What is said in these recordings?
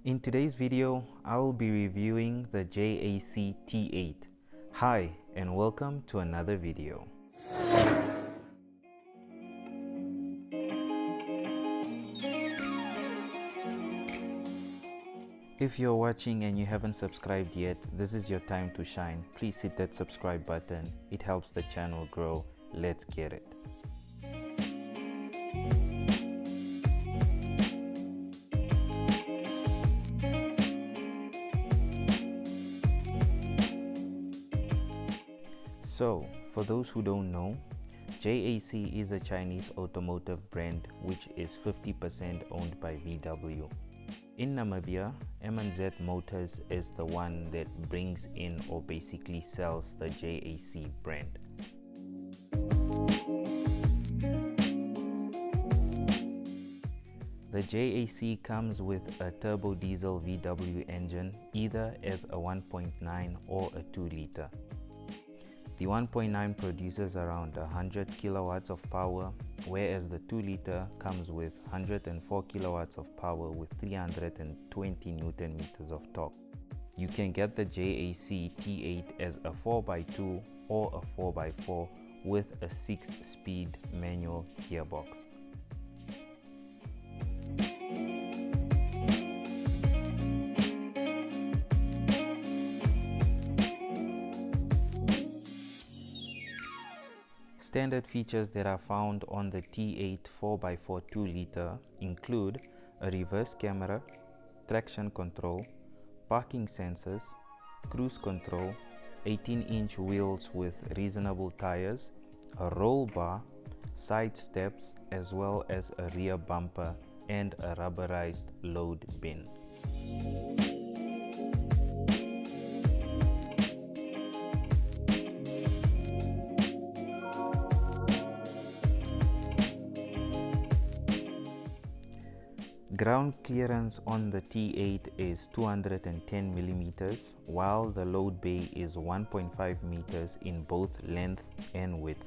In today's video, I will be reviewing the JAC T8. Hi and welcome to another video. If you're watching and you haven't subscribed yet, this is your time to shine. Please hit that subscribe button. It helps the channel grow. Let's get it. So, for those who don't know, JAC is a Chinese automotive brand which is 50% owned by VW. In Namibia, M&Z Motors is the one that brings in or basically sells the JAC brand. The JAC comes with a turbo diesel VW engine, either as a 1.9 or a 2 liter. The 1.9 produces around 100 kilowatts of power, whereas the 2 liter comes with 104 kilowatts of power with 320 Newton meters of torque. You can get the JAC T8 as a 4x2 or a 4x4 with a 6-speed manual gearbox. Standard features that are found on the T8 4x4 2 liter include a reverse camera, traction control, parking sensors, cruise control, 18-inch wheels with reasonable tires, a roll bar, side steps, as well as a rear bumper and a rubberized load bin. Ground clearance on the T8 is 210 millimeters, while the load bay is 1.5 meters in both length and width.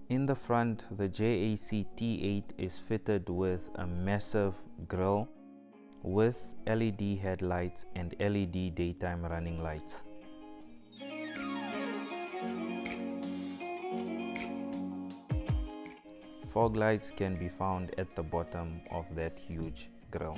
In the front, the JAC T8 is fitted with a massive grille with LED headlights and LED daytime running lights. Fog lights can be found at the bottom of that huge grille.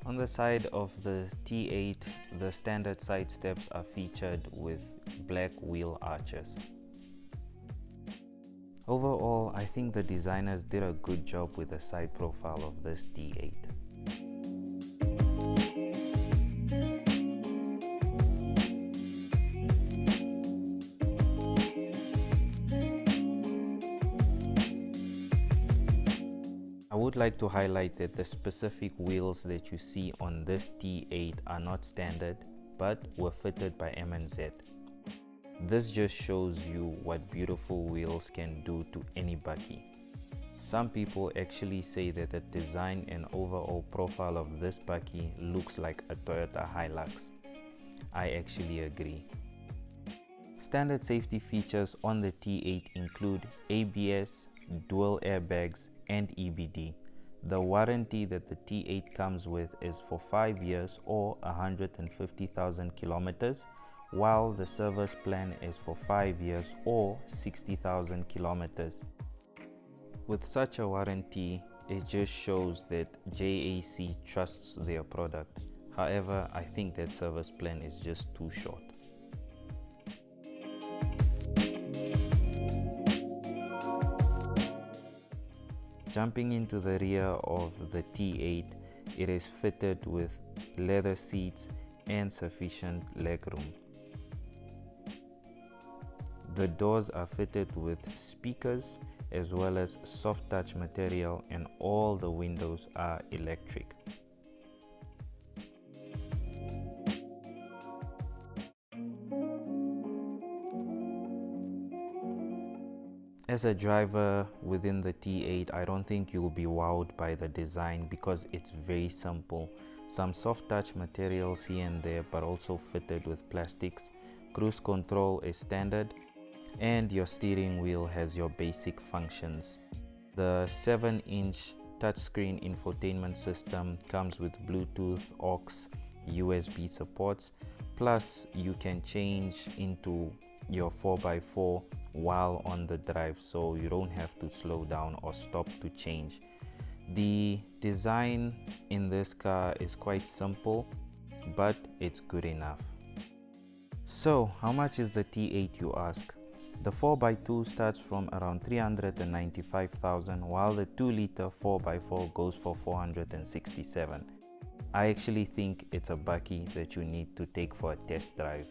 On the side of the T8, the standard side steps are featured with black wheel arches. Overall, I think the designers did a good job with the side profile of this T8. I would like to highlight that the specific wheels that you see on this T8 are not standard but were fitted by M&Z. This just shows you what beautiful wheels can do to any buggy. Some people actually say that the design and overall profile of this buggy looks like a Toyota Hilux. I actually agree. Standard safety features on the T8 include ABS, dual airbags, and EBD. The warranty that the T8 comes with is for 5 years or 150,000 kilometers, while the service plan is for 5 years or 60,000 kilometers. With such a warranty, it just shows that JAC trusts their product. However, I think that service plan is just too short. Jumping into the rear of the T8, it is fitted with leather seats and sufficient legroom. The doors are fitted with speakers as well as soft touch material, and all the windows are electric. As a driver within the T8, I don't think you'll be wowed by the design because it's very simple. Some soft touch materials here and there, but also fitted with plastics. Cruise control is standard, and your steering wheel has your basic functions. The 7-inch touchscreen infotainment system comes with Bluetooth, aux, USB supports, plus you can change into your 4x4 while on the drive, so you don't have to slow down or stop to change. The design in this car is quite simple, but it's good enough. So how much is the T8, you ask? The 4x2 starts from around 395,000, while the 2-liter 4x4 goes for 467. I actually think it's a bakkie that you need to take for a test drive.